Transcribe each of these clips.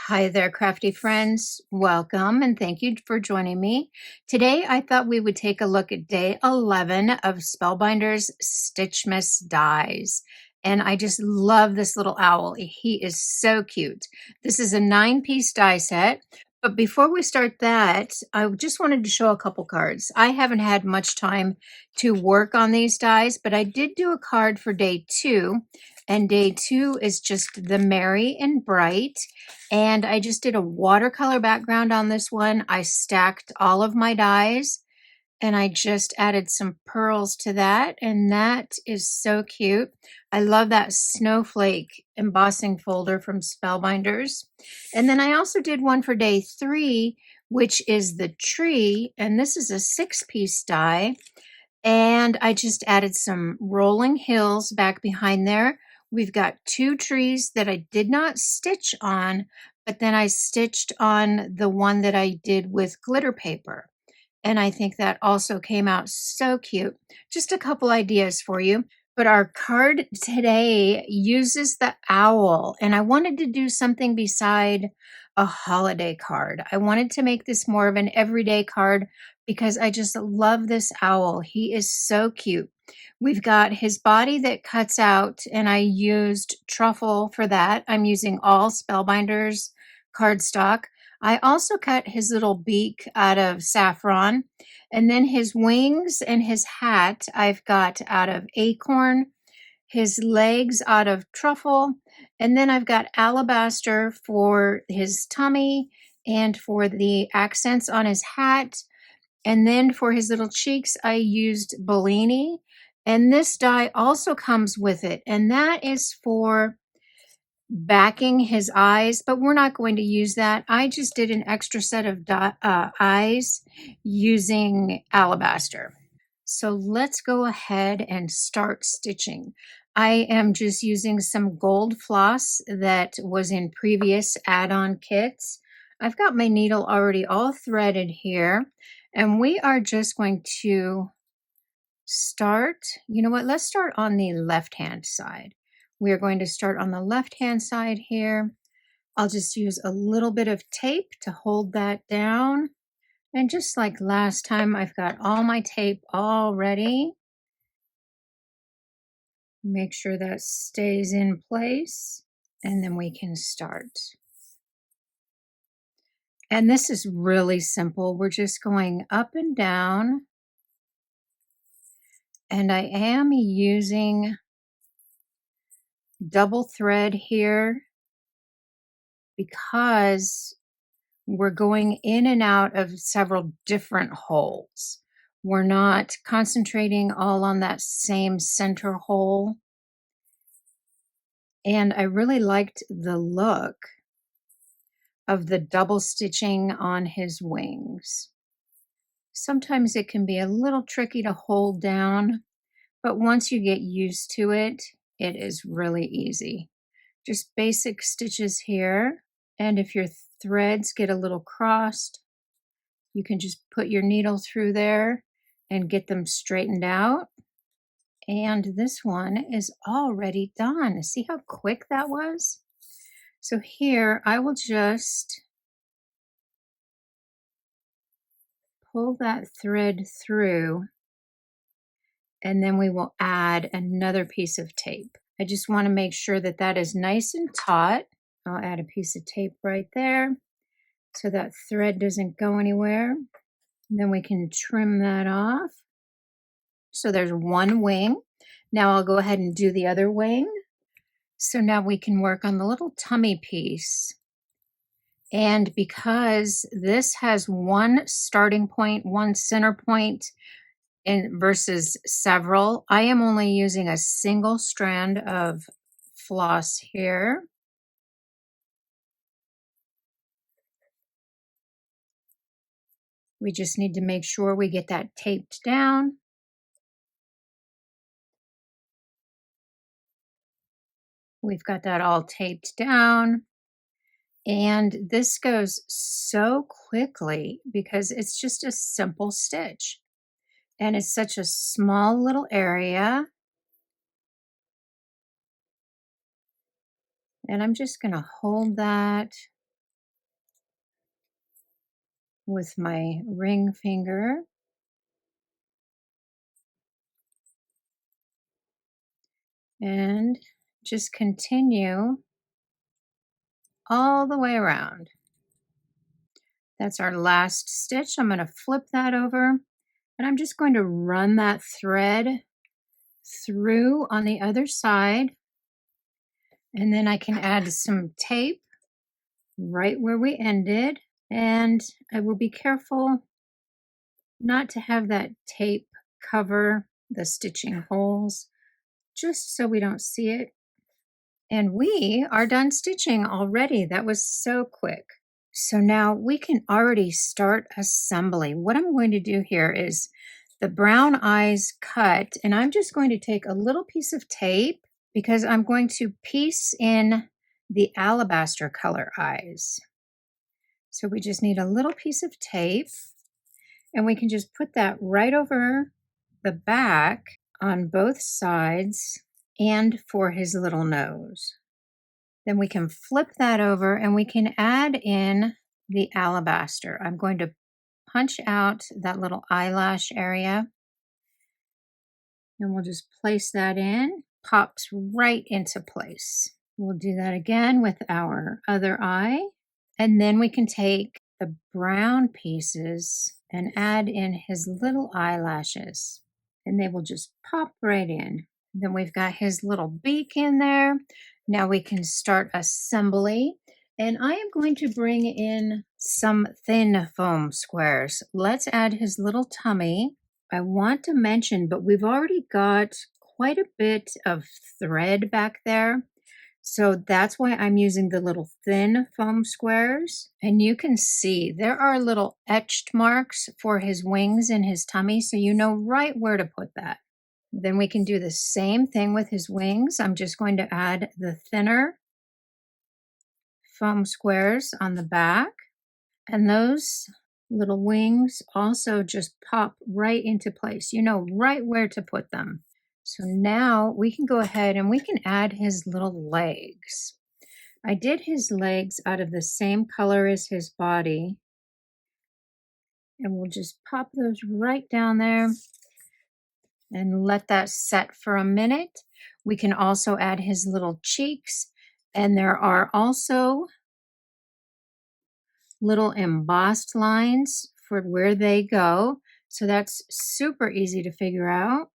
Hi there, crafty friends. Welcome and thank you for joining me. Today, I thought we would take a look at day 11 of Spellbinders Stitchmas dies. And I just love this little owl. He is so cute. This is a 9-piece die set. But before we start that, I just wanted to show a couple cards. I haven't had much time to work on these dies, but I did do a card for day 2. And day 2 is just the Merry and Bright. And I just did a watercolor background on this one. I stacked all of my dies and I just added some pearls to that. And that is so cute. I love that snowflake embossing folder from Spellbinders. And then I also did one for day 3, which is the tree. And this is a 6-piece die. And I just added some rolling hills back behind there. We've got 2 trees that I did not stitch on, but then I stitched on the one that I did with glitter paper. And I think that also came out so cute. Just a couple ideas for you. But our card today uses the owl, and I wanted to do something beside a holiday card. I wanted to make this more of an everyday card because I just love this owl. He is so cute. We've got his body that cuts out, and I used truffle for that. I'm using all Spellbinders cardstock. I also cut his little beak out of saffron, and then his wings and his hat I've got out of acorn, his legs out of truffle, and then I've got alabaster for his tummy and for the accents on his hat. And then for his little cheeks, I used Bellini. And this die also comes with it, and that is for backing his eyes, but we're not going to use that. I just did an extra set of eyes using alabaster. So let's go ahead and start stitching. I am just using some gold floss that was in previous add-on kits. I've got my needle already all threaded here, and we are just going to start. You know what? Let's start on the left-hand side. We are going to start on the left-hand side here. I'll just use a little bit of tape to hold that down. And just like last time, I've got all my tape all ready. Make sure that stays in place, and then we can start. And this is really simple. We're just going up and down. And I am using double thread here because we're going in and out of several different holes. We're not concentrating all on that same center hole. And I really liked the look of the double stitching on his wings. Sometimes it can be a little tricky to hold down, but once you get used to it, it is really easy. Just basic stitches here. And if your threads get a little crossed, you can just put your needle through there and get them straightened out. And this one is already done. See how quick that was? So here I will just pull that thread through, and then we will add another piece of tape. I just want to make sure that that is nice and taut. I'll add a piece of tape right there so that thread doesn't go anywhere. And then we can trim that off. So there's one wing. Now I'll go ahead and do the other wing. So now we can work on the little tummy piece. And because this has one starting point, one center point, and versus several, I am only using a single strand of floss here. We just need to make sure we get that taped down. We've got that all taped down. And this goes so quickly because it's just a simple stitch. And it's such a small little area. And I'm just going to hold that with my ring finger. And just continue all the way around. That's our last stitch. I'm going to flip that over and I'm just going to run that thread through on the other side. And then I can add some tape right where we ended. And I will be careful not to have that tape cover the stitching holes, just so we don't see it. And we are done stitching already. That was so quick. So now we can already start assembly. What I'm going to do here is the brown eyes cut, and I'm just going to take a little piece of tape because I'm going to piece in the alabaster color eyes. So we just need a little piece of tape, and we can just put that right over the back on both sides and for his little nose. Then we can flip that over and we can add in the alabaster. I'm going to punch out that little eyelash area and we'll just place that in. Pops right into place. We'll do that again with our other eye. And then we can take the brown pieces and add in his little eyelashes. And they will just pop right in. Then we've got his little beak in there. Now we can start assembly. And I am going to bring in some thin foam squares. Let's add his little tummy. I want to mention, but we've already got quite a bit of thread back there. So that's why I'm using the little thin foam squares. And you can see there are little etched marks for his wings and his tummy, so you know right where to put that. Then we can do the same thing with his wings. I'm just going to add the thinner foam squares on the back. And those little wings also just pop right into place. You know right where to put them. So now we can go ahead and we can add his little legs. I did his legs out of the same color as his body. And we'll just pop those right down there and let that set for a minute. We can also add his little cheeks. And there are also little embossed lines for where they go. So that's super easy to figure out.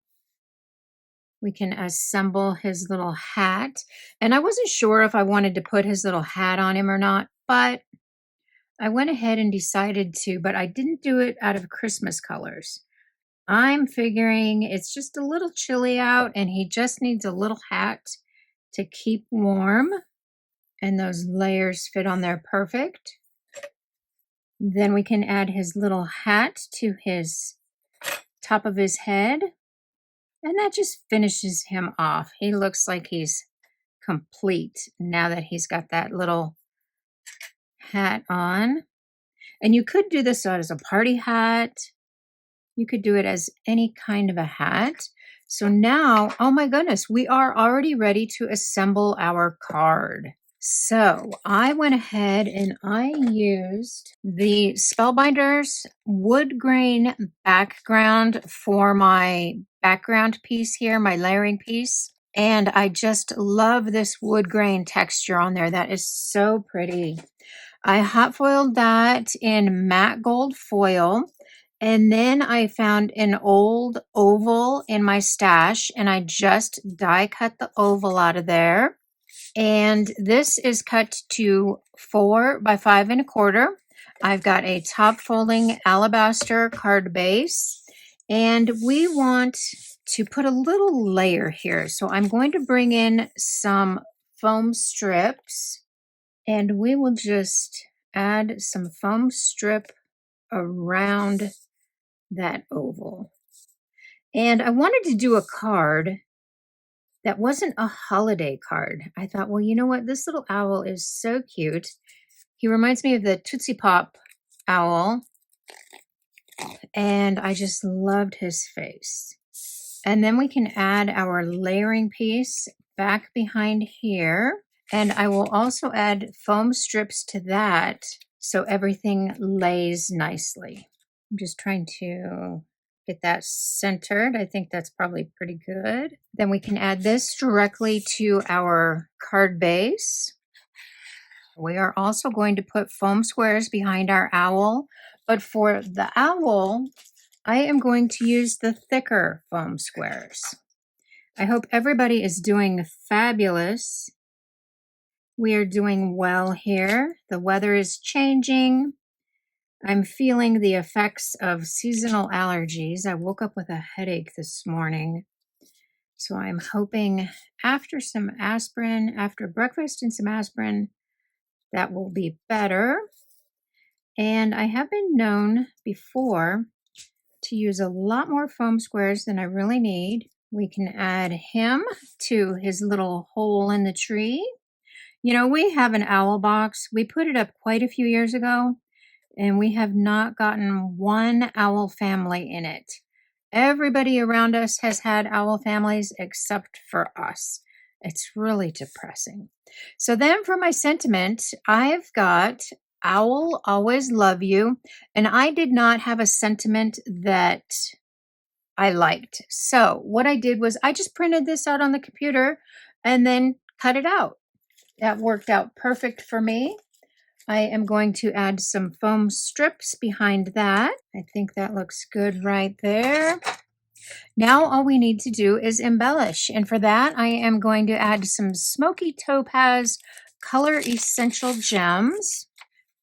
We can assemble his little hat. And I wasn't sure if I wanted to put his little hat on him or not, but I went ahead and decided to, but I didn't do it out of Christmas colors. I'm figuring it's just a little chilly out and he just needs a little hat to keep warm. And those layers fit on there perfect. Then we can add his little hat to his top of his head. And that just finishes him off. He looks like he's complete now that he's got that little hat on. And you could do this as a party hat. You could do it as any kind of a hat. So now, oh my goodness, we are already ready to assemble our card. So I went ahead and I used the Spellbinders wood grain background for my background piece here, my layering piece. And I just love this wood grain texture on there. That is so pretty. I hot foiled that in matte gold foil. And then I found an old oval in my stash and I just die cut the oval out of there. And this is cut to 4 by 5 1/4. I've got a top folding alabaster card base and we want to put a little layer here. So I'm going to bring in some foam strips and we will just add some foam strip around that oval. And I wanted to do a card that wasn't a holiday card. I thought, well, you know what? This little owl is so cute. He reminds me of the Tootsie Pop owl. And I just loved his face. And then we can add our layering piece back behind here. And I will also add foam strips to that so everything lays nicely. I'm just trying to get that centered. I think that's probably pretty good. Then we can add this directly to our card base. We are also going to put foam squares behind our owl, but for the owl, I am going to use the thicker foam squares. I hope everybody is doing fabulous. We are doing well here. The weather is changing. I'm feeling the effects of seasonal allergies. I woke up with a headache this morning. So I'm hoping after some aspirin, after breakfast and some aspirin, that will be better. And I have been known before to use a lot more foam squares than I really need. We can add him to his little hole in the tree. You know, we have an owl box. We put it up quite a few years ago, and we have not gotten one owl family in it. Everybody around us has had owl families except for us. It's really depressing. So then for my sentiment, I've got owl, always love you. And I did not have a sentiment that I liked. So what I did was I just printed this out on the computer and then cut it out. That worked out perfect for me. I am going to add some foam strips behind that. I think that looks good right there. Now all we need to do is embellish. And for that, I am going to add some smoky topaz color essential gems.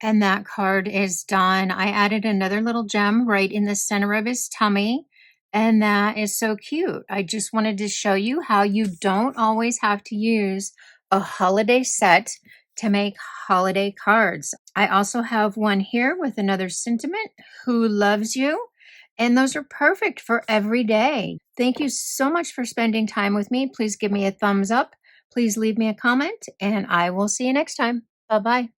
And that card is done. I added another little gem right in the center of his tummy. And that is so cute. I just wanted to show you how you don't always have to use a holiday set to make holiday cards. I also have one here with another sentiment, who loves you? And those are perfect for every day. Thank you so much for spending time with me. Please give me a thumbs up. Please leave me a comment, and I will see you next time. Bye-bye.